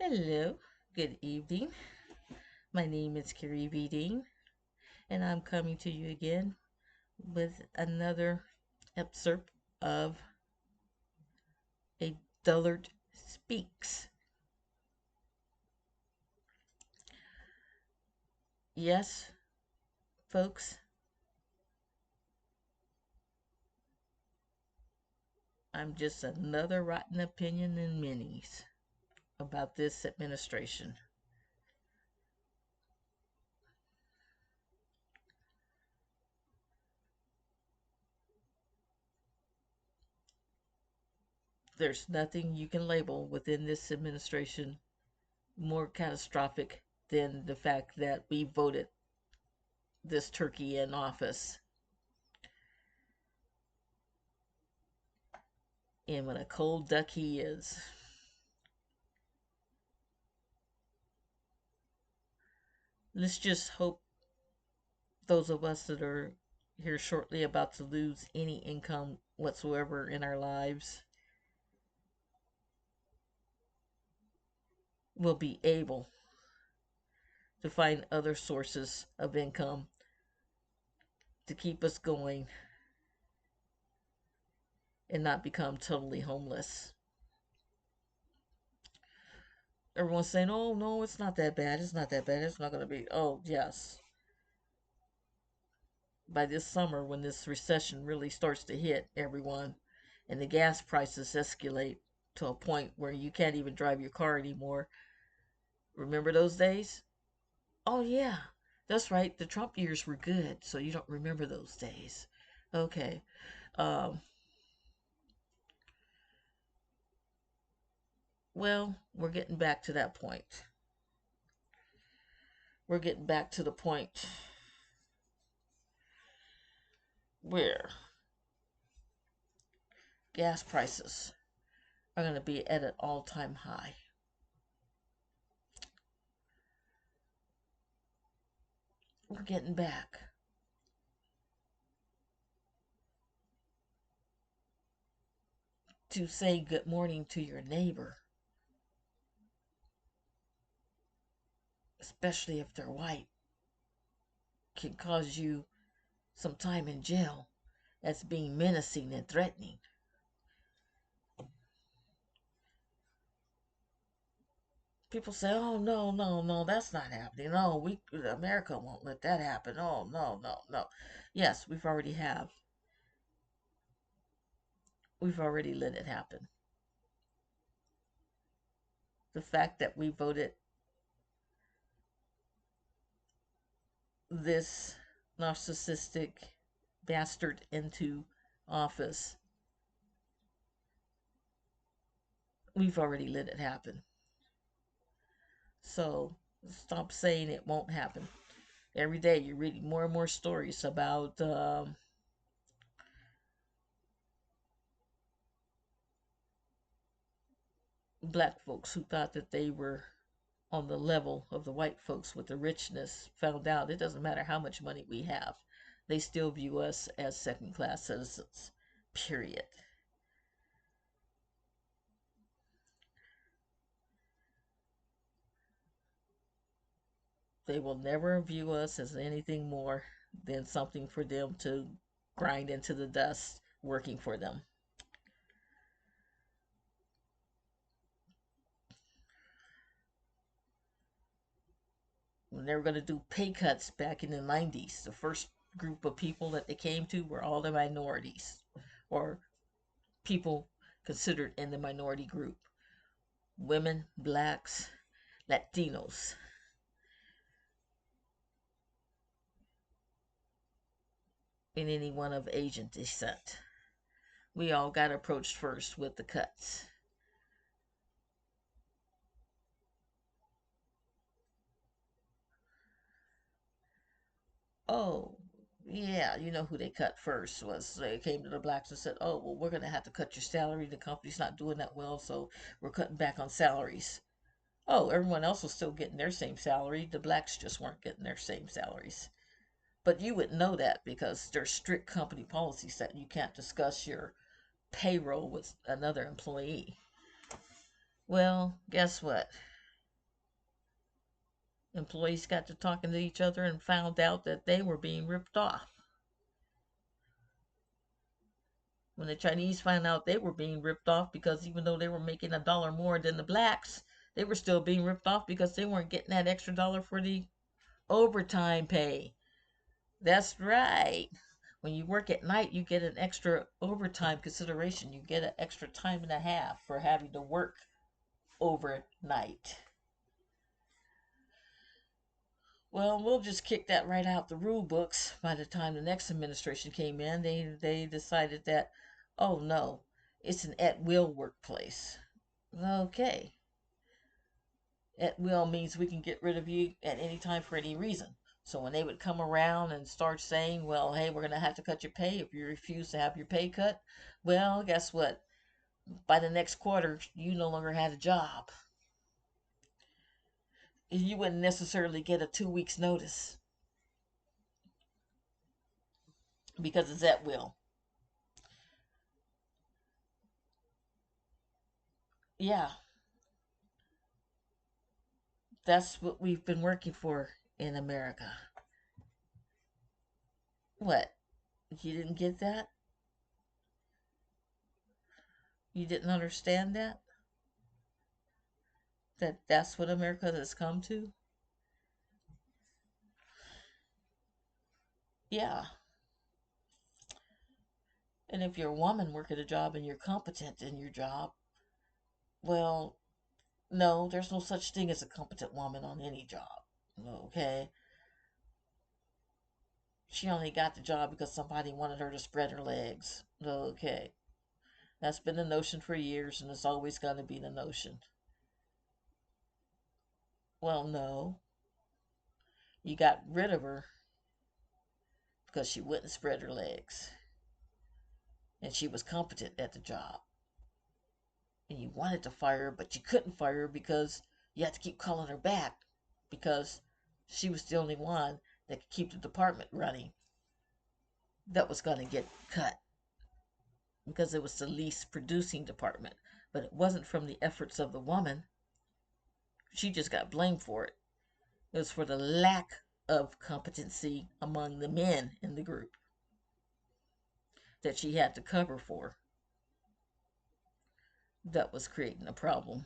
Hello, good evening. My name is Carrie V. Dean, and I'm coming to you again with another excerpt of A Dullard Speaks. Yes, folks, I'm just another rotten opinion in minis about this administration. There's nothing you can label within this administration more catastrophic than the fact that we voted this turkey in office. And what a cold duck he is. Let's just hope those of us that are here shortly about to lose any income whatsoever in our lives will be able to find other sources of income to keep us going and not become totally homeless. Everyone's saying, oh, no, it's not that bad. It's not that bad. It's not going to be. Oh, yes. By this summer, when this recession really starts to hit everyone and the gas prices escalate to a point where you can't even drive your car anymore. Remember those days? Oh, yeah. That's right. The Trump years were good, so you don't remember those days. Okay. Um, well, we're getting back to that point. We're getting back to the point where gas prices are going to be at an all-time high. We're getting back. To say good morning to your neighbor, especially if they're white, can cause you some time in jail. That's being menacing and threatening. People say, "Oh no, no, no, that's not happening. No, America won't let that happen. Oh no, no, no." Yes, we've already let it happen. The fact that we voted this narcissistic bastard into office, we've already let it happen. So stop saying it won't happen. Every day you're reading more and more stories about black folks who thought that they were on the level of the white folks with the richness, found out it doesn't matter how much money we have. They still view us as second class citizens. Period. They will never view us as anything more than something for them to grind into the dust working for them. When they were going to do pay cuts back in the 90s, the first group of people that they came to were all the minorities or people considered in the minority group: women, blacks, Latinos, and anyone of Asian descent. We all got approached first with the cuts. Oh, yeah, you know who they cut first was they came to the blacks and said, "Oh, well, we're going to have to cut your salary. The company's not doing that well, so we're cutting back on salaries." Oh, everyone else was still getting their same salary. The blacks just weren't getting their same salaries. But you would know that because there's strict company policies that you can't discuss your payroll with another employee. Well, guess what? Employees got to talking to each other and found out that they were being ripped off. When the Chinese found out they were being ripped off because even though they were making $1 more than the blacks, they were still being ripped off because they weren't getting that extra dollar for the overtime pay. That's right. When you work at night, you get an extra overtime consideration. You get an extra time and a half for having to work overnight. Well, we'll just kick that right out the rule books. By the time the next administration came in, they decided that, oh no, it's an at will workplace. Okay, at will means we can get rid of you at any time for any reason. So when they would come around and start saying, well, hey, we're going to have to cut your pay if you refuse to have your pay cut, well, guess what? By the next quarter, you no longer had a job. You wouldn't necessarily get a 2 weeks notice because it's at will. Yeah, that's what we've been working for in America. What? You didn't get that? You didn't understand that? That's what America has come to? Yeah. And if you're a woman working a job and you're competent in your job, well, no, there's no such thing as a competent woman on any job. Okay? She only got the job because somebody wanted her to spread her legs. Okay? That's been the notion for years and it's always going to be the notion. Well, no. You got rid of her because she wouldn't spread her legs and she was competent at the job. And you wanted to fire her, but you couldn't fire her because you had to keep calling her back because she was the only one that could keep the department running that was going to get cut because it was the least producing department. But it wasn't from the efforts of the woman. She just got blamed for it. It was for the lack of competency among the men in the group that she had to cover for that was creating a problem.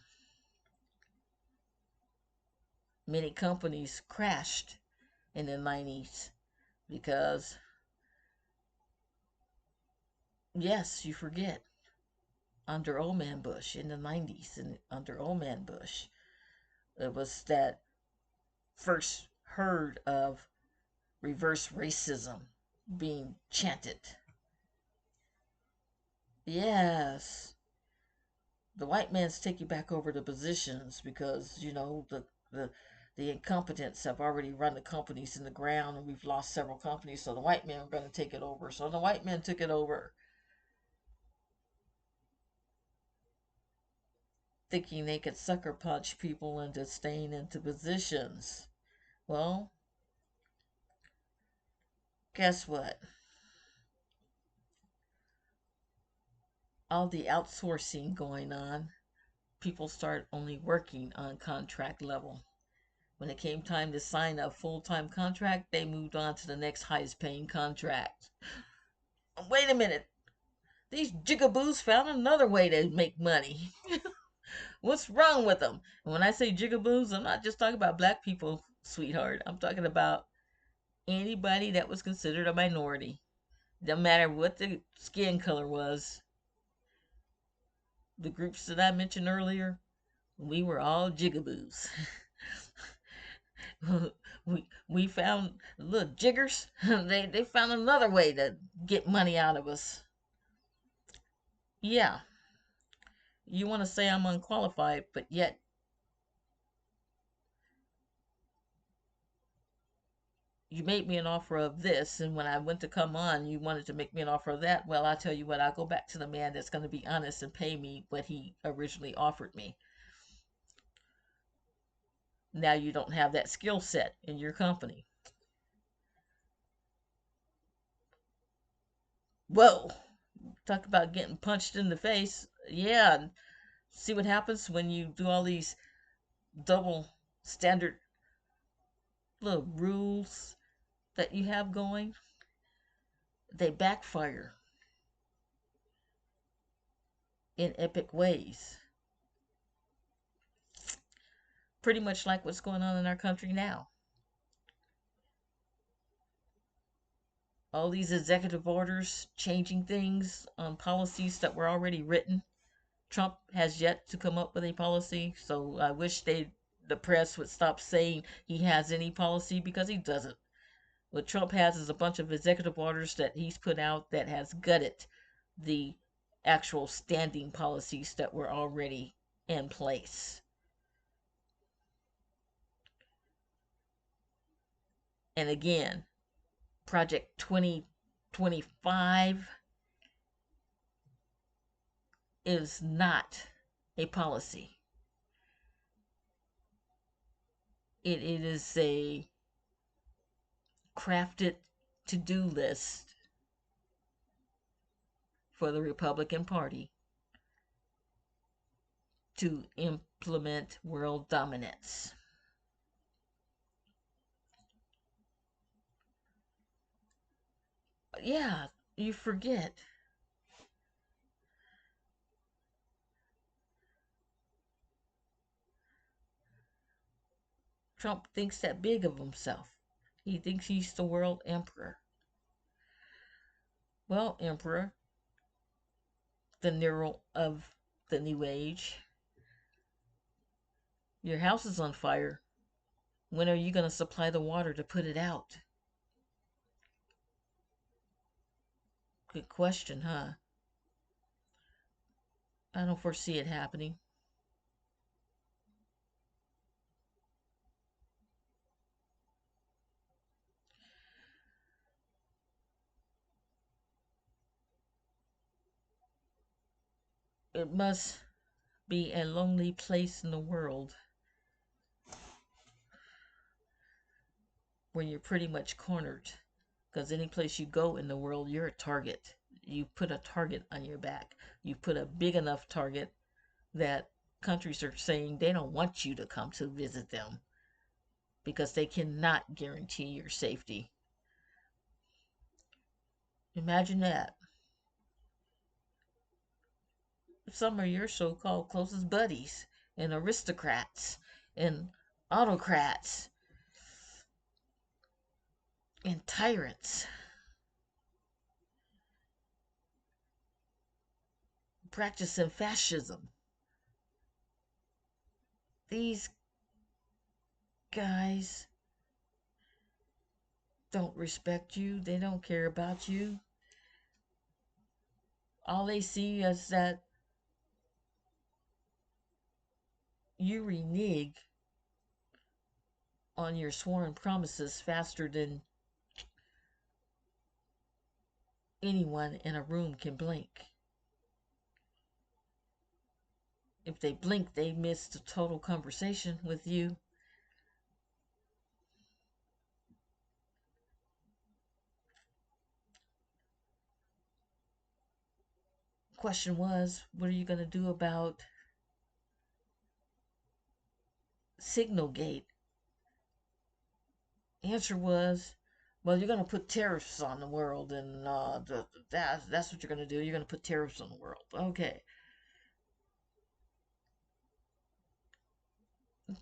Many companies crashed in the 90s because, yes, you forget, under Old Man Bush in the 90s and under Old Man Bush, it was that first heard of reverse racism being chanted. Yes, the white man's taking back over the positions because the incompetents have already run the companies in the ground and we've lost several companies, so the white men are going to take it over. So the white men took it over thinking they could sucker punch people into staying into positions. Well, guess what? All the outsourcing going on, people start only working on contract level. When it came time to sign a full time contract, they moved on to the next highest paying contract. Wait a minute, these jigaboos found another way to make money. What's wrong with them? And when I say jigaboos, I'm not just talking about black people, sweetheart. I'm talking about anybody that was considered a minority. No matter what the skin color was, the groups that I mentioned earlier, we were all jigaboos. we found little jiggers. They found another way to get money out of us. Yeah, you want to say I'm unqualified, but yet you made me an offer of this, and when I went to come on, you wanted to make me an offer of that. Well, I'll tell you what, I'll go back to the man that's going to be honest and pay me what he originally offered me. Now you don't have that skill set in your company. Whoa, talk about getting punched in the face. Yeah, see what happens when you do all these double standard little rules that you have going, they backfire in epic ways. Pretty much like what's going on in our country now. All these executive orders changing things on policies that were already written. Trump has yet to come up with a policy, so I wish the press would stop saying he has any policy, because he doesn't. What Trump has is a bunch of executive orders that he's put out that has gutted the actual standing policies that were already in place. And again, Project 2025 is not a policy. It is a crafted to-do list for the Republican Party to implement world dominance. Yeah, you forget. Trump thinks that big of himself. He thinks he's the world emperor. Well, emperor, the Nero of the new age, your house is on fire. When are you going to supply the water to put it out? Good question, huh? I don't foresee it happening. It must be a lonely place in the world where you're pretty much cornered. Because any place you go in the world, you're a target. You put a target on your back. You put a big enough target that countries are saying they don't want you to come to visit them because they cannot guarantee your safety. Imagine that. Some of your so called closest buddies and aristocrats and autocrats and tyrants practicing fascism. These guys don't respect you, they don't care about you. All they see is that you renege on your sworn promises faster than anyone in a room can blink. If they blink, they miss the total conversation with you. Question was, what are you going to do about Signalgate? Answer was, well, you're going to put tariffs on the world, and that's what you're going to do. You're going to put tariffs on the world. Okay,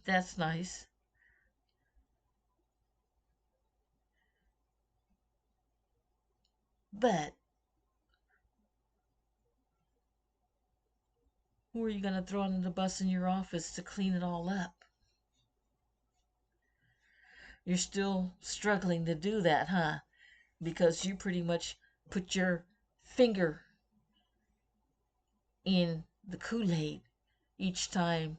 that's nice. But who are you going to throw under the bus in your office to clean it all up? You're still struggling to do that, huh? Because you pretty much put your finger in the Kool-Aid each time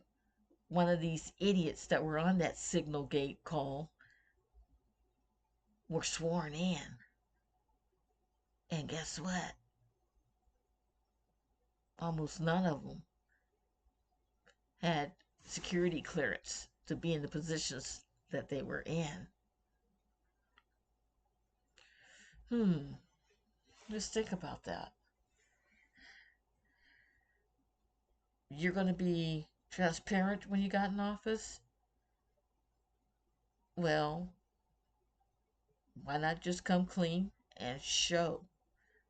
one of these idiots that were on that Signalgate call were sworn in. And guess what? Almost none of them had security clearance to be in the positions that they were in. Just think about that. You're going to be transparent when you got in office? Well, Why not just come clean and show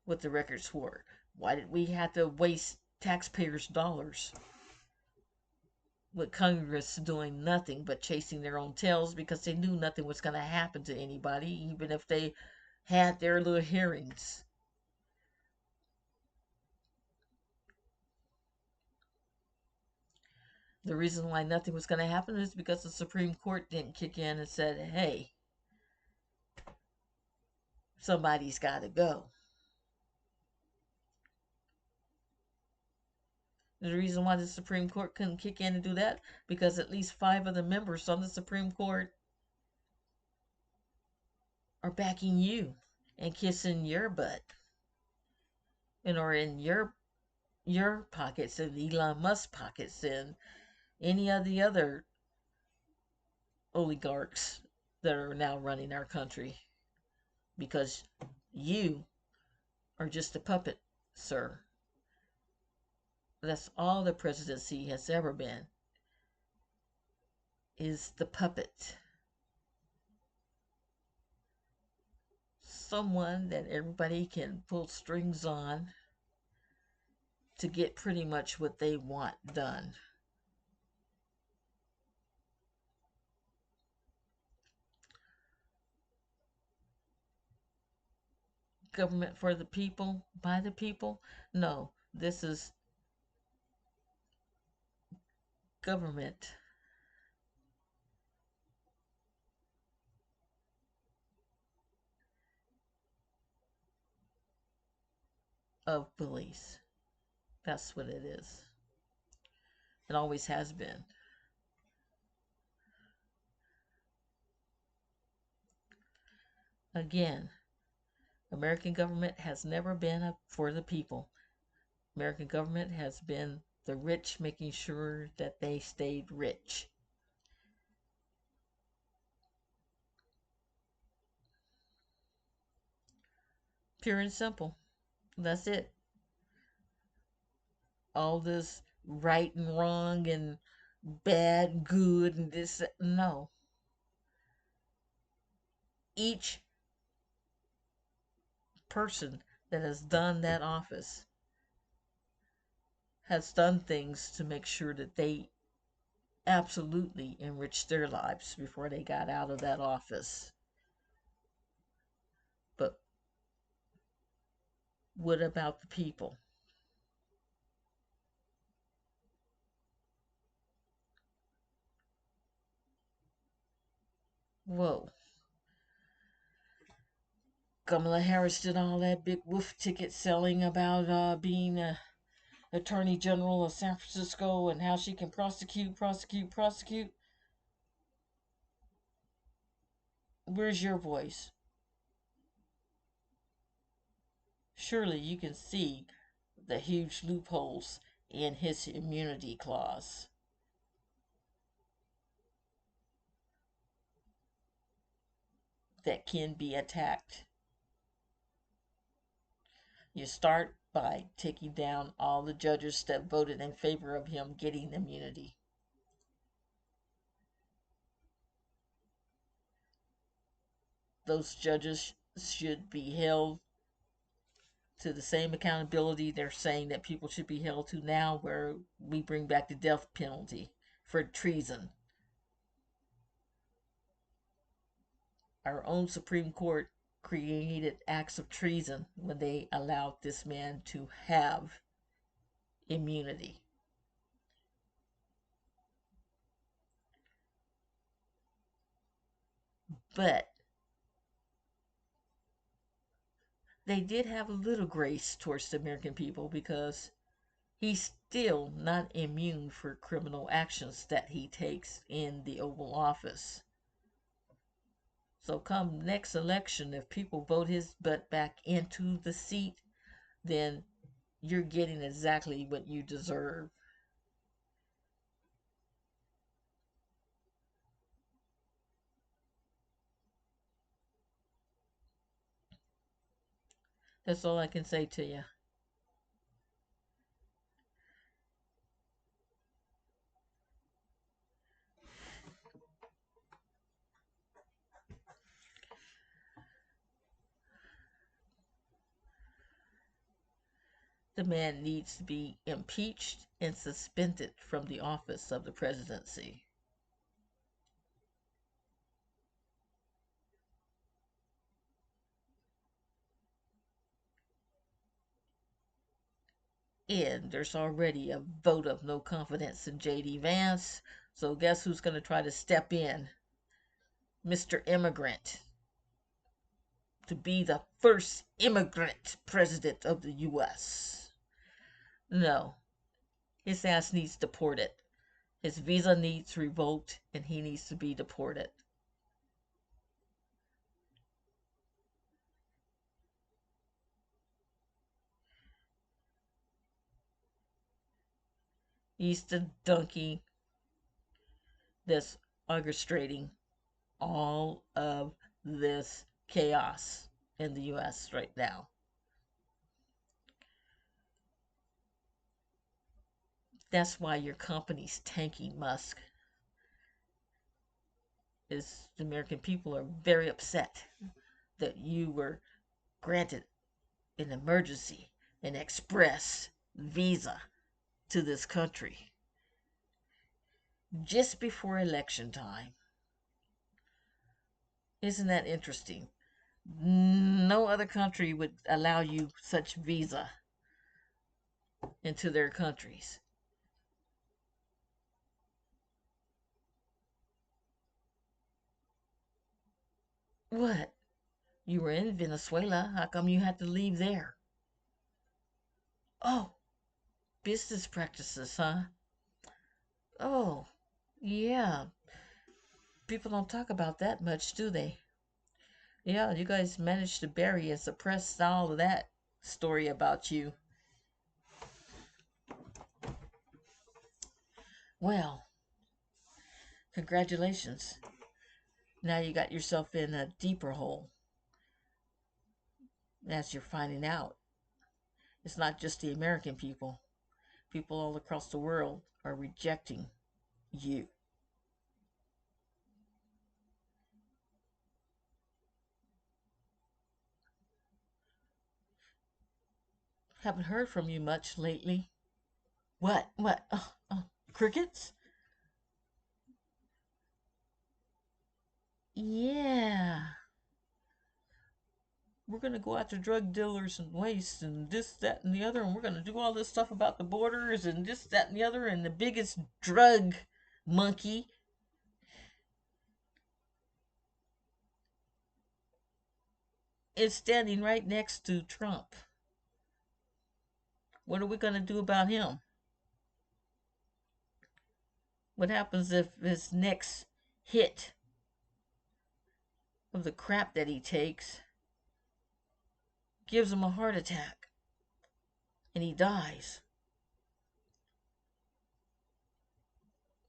what the records were? Why did we have to waste taxpayers' dollars with Congress doing nothing but chasing their own tails because they knew nothing was going to happen to anybody, even if they had their little hearings? The reason why nothing was going to happen is because the Supreme Court didn't kick in and said, hey, somebody's got to go. The reason why the Supreme Court couldn't kick in and do that, because at least 5 of the members on the Supreme Court are backing you and kissing your butt and are in your pockets and Elon Musk's pockets and any of the other oligarchs that are now running our country, because you are just a puppet, sir. That's all the presidency has ever been, is the puppet. Someone that everybody can pull strings on to get pretty much what they want done. Government for the people, by the people? No, this is government of police. That's what it is. It always has been. Again, American government has never been for the people. American government has been the rich making sure that they stayed rich. Pure and simple. That's it. All this right and wrong and bad, good, and this, no. Each person that has done that office has done things to make sure that they absolutely enriched their lives before they got out of that office. But what about the people? Whoa. Kamala Harris did all that big woof ticket selling about being a Attorney General of San Francisco and how she can prosecute. Where's your voice? Surely you can see the huge loopholes in his immunity clause that can be attacked. You start by taking down all the judges that voted in favor of him getting immunity. Those judges should be held to the same accountability they're saying that people should be held to now, where we bring back the death penalty for treason. Our own Supreme Court created acts of treason when they allowed this man to have immunity. But they did have a little grace towards the American people, because he's still not immune for criminal actions that he takes in the Oval Office. So come next election, if people vote his butt back into the seat, then you're getting exactly what you deserve. That's all I can say to you. The man needs to be impeached and suspended from the office of the presidency. And there's already a vote of no confidence in J.D. Vance. So guess who's going to try to step in? Mr. Immigrant, to be the first immigrant president of the U.S. No, his ass needs deported. His visa needs revoked and he needs to be deported. He's the donkey that's orchestrating all of this chaos in the US right now. That's why your company's tanking, Musk. Is the American people are very upset that you were granted an emergency, an express visa to this country just before election time. Isn't that interesting? No other country would allow you such visa into their countries. What? You were in Venezuela. How come you had to leave there? Oh, business practices, huh? Oh, yeah. People don't talk about that much, do they? Yeah, you guys managed to bury and suppress all of that story about you. Well, congratulations. Now you got yourself in a deeper hole. As you're finding out, it's not just the American people. People all across the world are rejecting you. Haven't heard from you much lately. What? What? Crickets? Yeah. We're going to go after drug dealers and waste and this, that, and the other, and we're going to do all this stuff about the borders and this, that, and the other, and the biggest drug monkey is standing right next to Trump. What are we going to do about him? What happens if his next hit of the crap that he takes gives him a heart attack and he dies?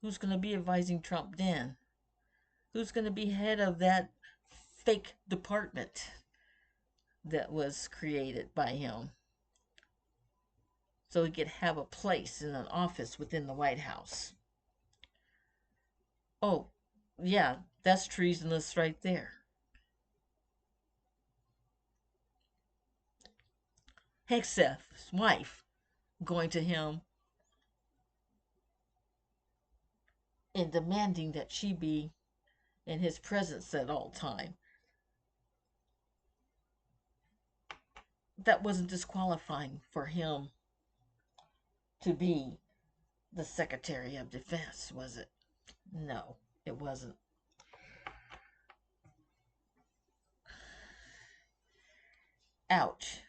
Who's going to be advising Trump then? Who's going to be head of that fake department that was created by him so he could have a place in an office within the White House? Oh, yeah, that's treasonous right there. Hegseth's wife going to him and demanding that she be in his presence at all time. That wasn't disqualifying for him to be the Secretary of Defense, was it? No, it wasn't. Ouch.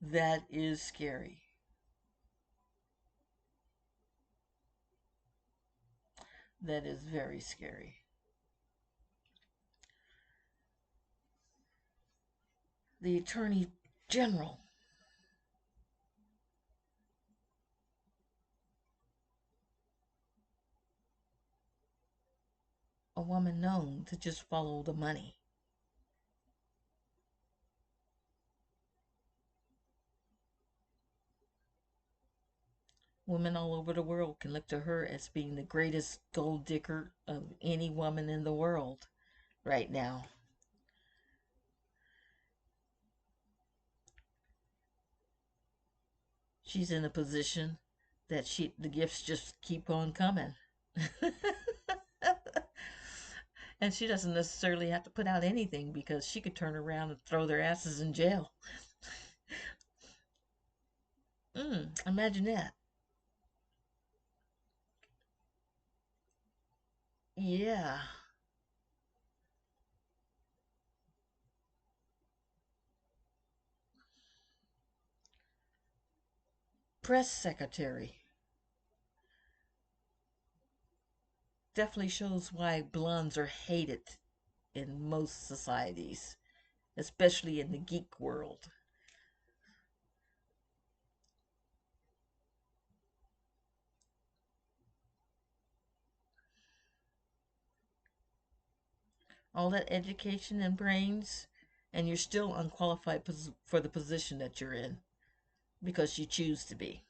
That is scary. That is very scary. The Attorney General, a woman known to just follow the money. Women all over the world can look to her as being the greatest gold digger of any woman in the world right now. She's in a position that the gifts just keep on coming. And she doesn't necessarily have to put out anything because she could turn around and throw their asses in jail. Imagine that. Yeah. Press secretary. Definitely shows why blondes are hated in most societies, especially in the geek world. All that education and brains, and you're still unqualified for the position that you're in because you choose to be.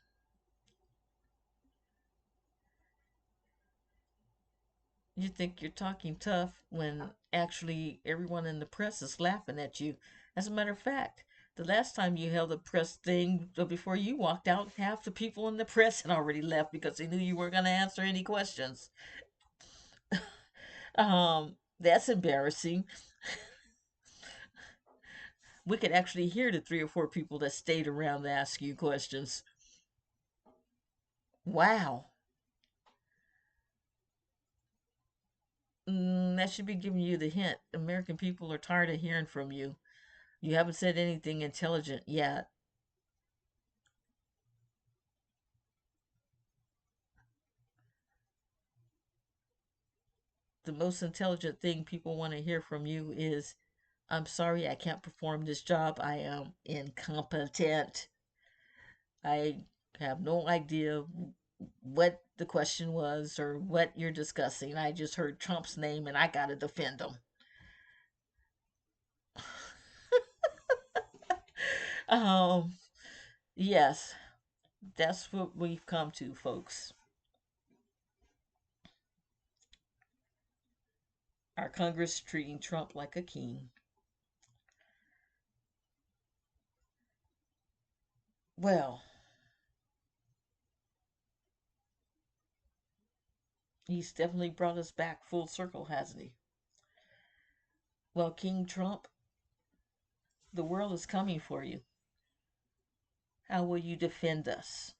You think you're talking tough when actually everyone in the press is laughing at you. As a matter of fact, the last time you held a press thing before you walked out, half the people in the press had already left because they knew you weren't going to answer any questions. That's embarrassing. We could actually hear the three or four people that stayed around to ask you questions. Wow. That should be giving you the hint. American people are tired of hearing from you. You haven't said anything intelligent yet. The most intelligent thing people want to hear from you is, I'm sorry, I can't perform this job. I am incompetent. I have no idea what the question was or what you're discussing. I just heard Trump's name and I got to defend him. um, yes, that's what we've come to, folks. Our Congress treating Trump like a king. Well, he's definitely brought us back full circle, hasn't he? Well, King Trump, the world is coming for you. How will you defend us?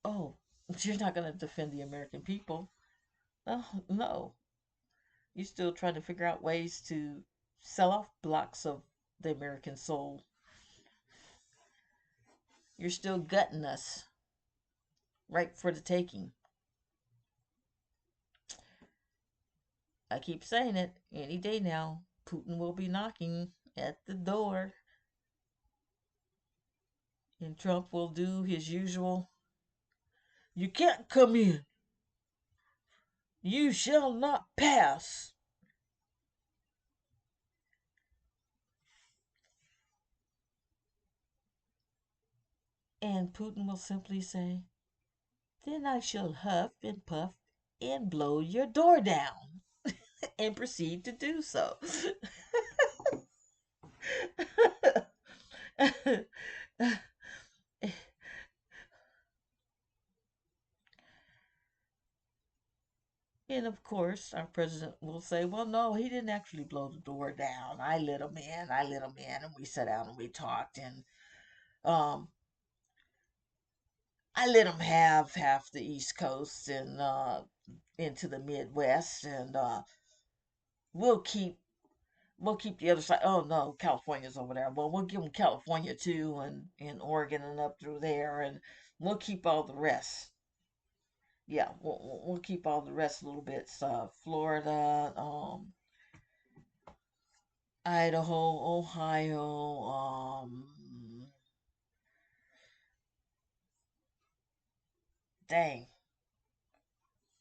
Oh, you're not going to defend the American people. Oh, no. You're still trying to figure out ways to sell off blocks of the American soul. You're still gutting us right for the taking. I keep saying it. Any day now, Putin will be knocking at the door, and Trump will do his usual, "You can't come in. You shall not pass." And Putin will simply say, "Then I shall huff and puff and blow your door down," and proceed to do so. And of course, our president will say, "Well, no, he didn't actually blow the door down. I let him in. I let him in, and we sat down and we talked, and um, I let him have half the East Coast and into the Midwest, and we'll keep we'll keep the other side. Oh no, California's over there. Well, we'll give them California too, and Oregon and up through there, and we'll keep all the rest. Yeah, we'll keep all the rest a little bits. Florida, Idaho, Ohio, dang,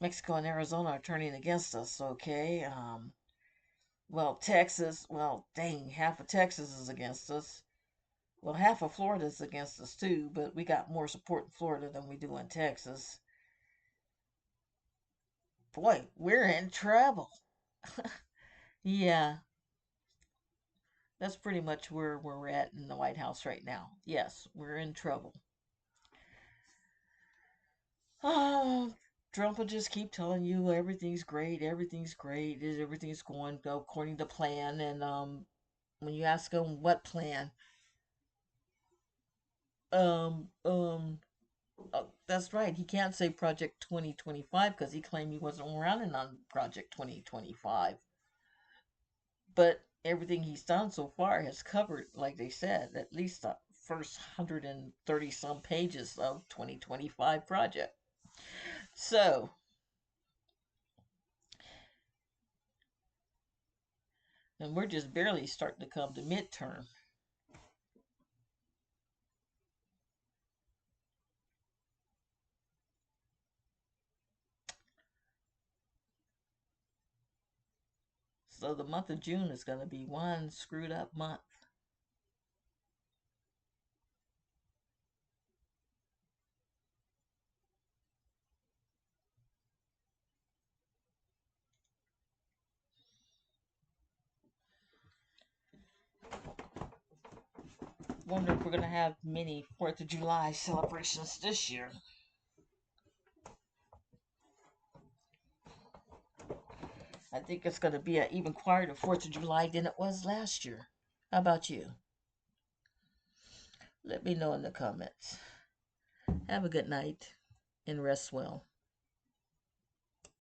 Mexico and Arizona are turning against us. Okay, well, Texas, well, dang, half of Texas is against us. Well, half of Florida is against us too, but we got more support in Florida than we do in Texas. Boy, we're in trouble. Yeah, that's pretty much where we're at in the White House right now. Yes, we're in trouble. Trump will just keep telling you everything's great, everything's going according to plan. And when you ask him what plan, um, um, that's right. He can't say Project 2025 because he claimed he wasn't running on Project 2025. But everything he's done so far has covered, like they said, at least the first 130 some pages of 2025 project. So, and we're just barely starting to come to midterm. So the month of June is going to be one screwed up month. Wonder if we're going to have many 4th of July celebrations this year. I think it's going to be an even quieter 4th of July than it was last year. How about you? Let me know in the comments. Have a good night and rest well.